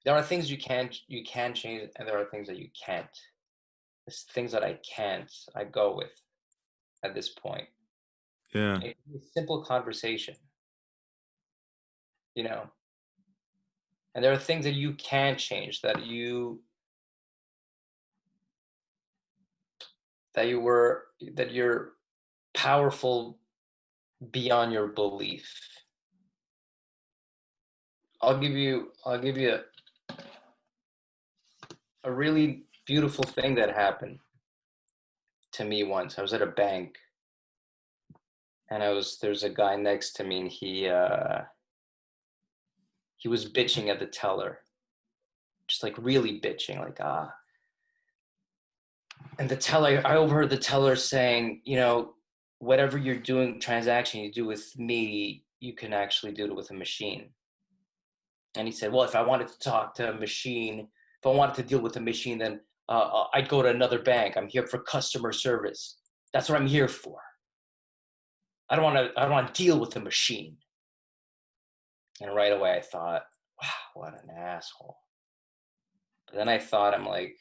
there are things you can change, and there are things that you can't. There's things that I can't, I go with at this point. Yeah. It can be a simple conversation, you know, and there are things that you can change that you're powerful beyond your belief. I'll give you a really beautiful thing that happened to me once. I was at a bank, and there's a guy next to me, and he was bitching at the teller, just like really bitching, like and the teller, I overheard the teller saying, whatever you're doing, transaction you do with me, you can actually do it with a machine. And he said, well, if I wanted to talk to a machine, if I wanted to deal with a machine, then I'd go to another bank. I'm here for customer service. That's what I'm here for. I don't want to deal with a machine. And right away I thought, wow, what an asshole. But then I thought, I'm like,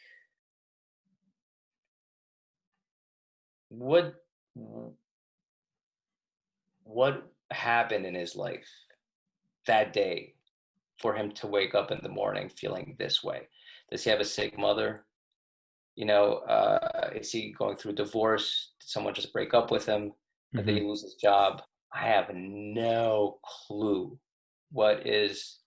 what what happened in his life that day for him to wake up in the morning feeling this way? Does he have a sick mother? Is he going through divorce? Did someone just break up with him? Did he Mhm. lose his job? I have no clue what is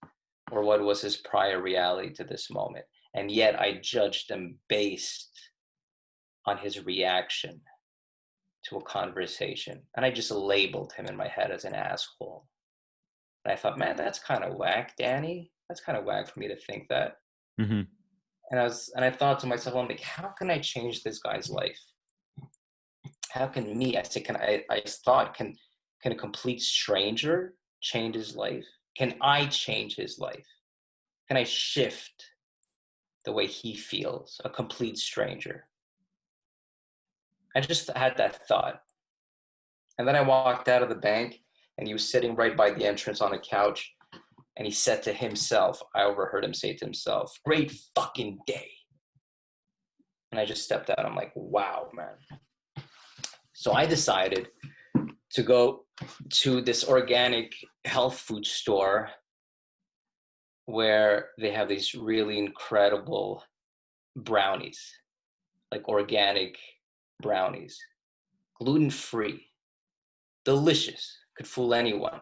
or what was his prior reality to this moment. And yet I judged him based on his reaction to a conversation. And I just labeled him in my head as an asshole. And I thought, man, that's kind of whack, Danny. That's kind of whack for me to think that. Mhm. And I thought to myself, I'm like, how can I change this guy's life? How can me? I said, I thought, can a complete stranger change his life? Can I change his life? Can I shift the way he feels? A complete stranger. I just had that thought. And then I walked out of the bank, and he was sitting right by the entrance on a couch. And he said to himself, I overheard him say to himself, great fucking day. And I just stepped out. I'm like, wow, man. So I decided to go to this organic health food store where they have these really incredible brownies, like organic brownies, gluten free, delicious, could fool anyone.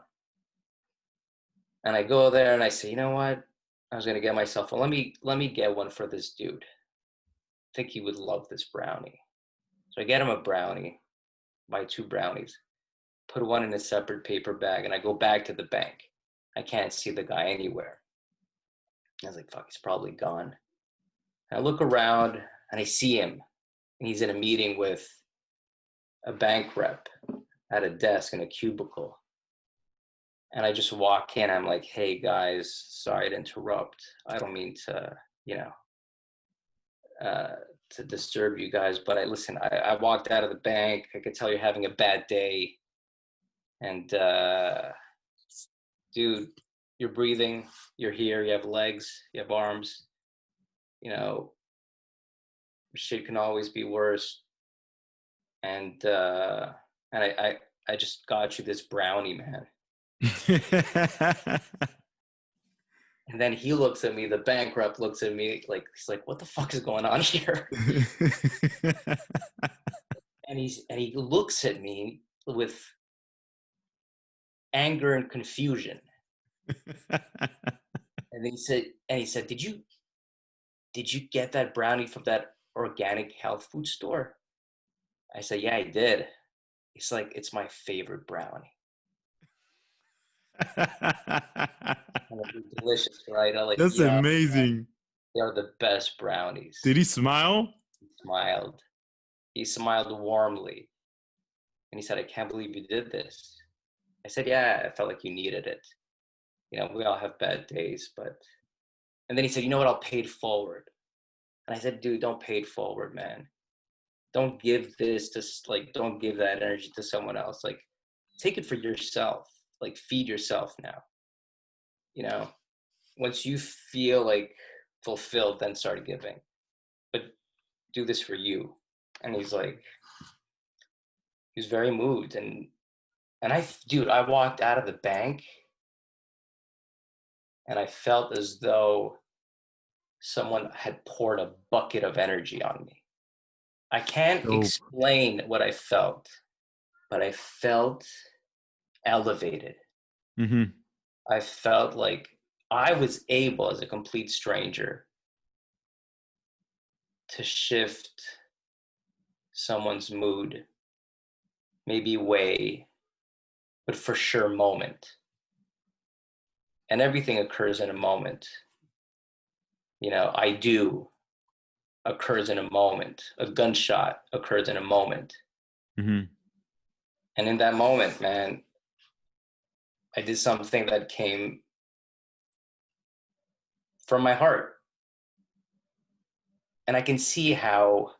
And I go there and I say, you know what? I was gonna get myself one. Let me get one for this dude. I think he would love this brownie. So I get him a brownie, buy two brownies, put one in a separate paper bag, and I go back to the bank. I can't see the guy anywhere. I was like, fuck, he's probably gone. And I look around and I see him, and he's in a meeting with a bank rep at a desk in a cubicle. And I just walk in. I'm like, hey guys, sorry to interrupt. I don't mean to, you know, uh, to disturb you guys, but I walked out of the bank. I could tell you're having a bad day. And dude, you're breathing, you're here, you have legs, you have arms, you know, shit can always be worse. And I just got you this brownie, man. And then he looks at me, the bank rep looks at me like he's like, what the fuck is going on here? And he looks at me with anger and confusion. And then he said, did you get that brownie from that organic health food store? I said, yeah, I did. He's like, it's my favorite brownie. And they're delicious, right? I'm like, That's yeah, amazing. they're the best brownies. Did he smile? He smiled. He smiled warmly. And he said, I can't believe you did this. I said, yeah, I felt like you needed it. We all have bad days, but. And then he said, you know what? I'll pay it forward. And I said, dude, don't pay it forward, man. Don't give don't give that energy to someone else. Like, take it for yourself. Like, feed yourself now, you know? once you feel like fulfilled, then start giving. But do this for you. And he was very moved. And dude, I walked out of the bank and I felt as though someone had poured a bucket of energy on me. I can't Dope. explain what I felt, but I felt elevated. Mm-hmm. I felt like I was able, as a complete stranger, to shift someone's mood, maybe way, but for sure moment. And everything occurs in a moment. I do occurs in a moment. A gunshot occurs in a moment. Mm-hmm. And in that moment, man, I did something that came from my heart. And I can see how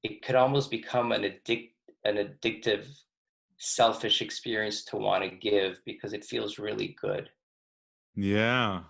it could almost become an addictive, selfish experience to want to give because it feels really good. Yeah.